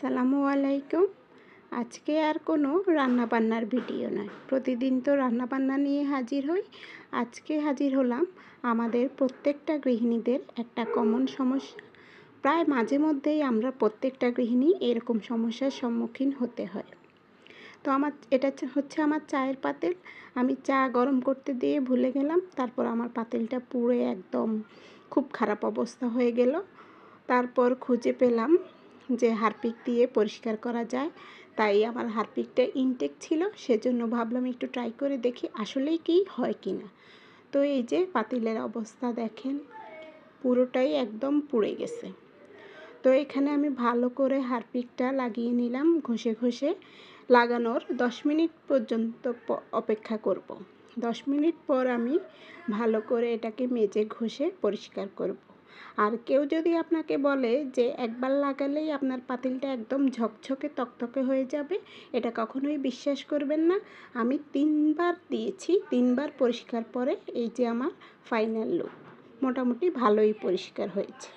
আসসালামু আলাইকুম। আজকে আর কোনো রান্নাবান্নার ভিডিও নয়, প্রতিদিন তো রান্নাবান্না নিয়ে হাজির হই। আজকে হাজির হলাম আমাদের প্রত্যেকটা গৃহিণীদের একটা কমন সমস্যা। প্রায় মাঝে মধ্যেই আমরা প্রত্যেকটা গৃহিণী এরকম সমস্যার সম্মুখীন হতে হয়। তো এটা হচ্ছে আমার চায়ের পাতিল। আমি চা গরম করতে দিয়ে ভুলে গেলাম, তারপর আমার পাতিলটা পুড়ে একদম খুব খারাপ অবস্থা হয়ে গেল। তারপর খুঁজে পেলাম যে হারপিক দিয়ে পরিষ্কার করা যায়, তাই আমার হারপিকটা ইনটেক ছিল, সেজন্য ভাবলাম একটু ট্রাই করে দেখি আসলেই কি হয় কি না। তো এই যে পাতিলের অবস্থা দেখেন, পুরোটাই একদম পুড়ে গেছে। তো এখানে আমি ভালো করে হারপিকটা লাগিয়ে নিলাম, ঘষে ঘষে লাগানোর 10 মিনিট পর্যন্ত অপেক্ষা করব। 10 মিনিট পর আমি ভালো করে এটাকে মেজে ঘষে পরিষ্কার করব। আর কেউ যদি আপনাকে বলে যে একবার লাগালেই আপনার পাতিলটা একদম ঝকঝকে তকতকে হয়ে যাবে, এটা কখনোই বিশ্বাস করবেন না। আমি 3 বার দিয়েছি, 3 বার পরিষ্কার পরে এই যে আমার ফাইনাল লুক। মোটামুটি ভালোই পরিষ্কার হয়েছে।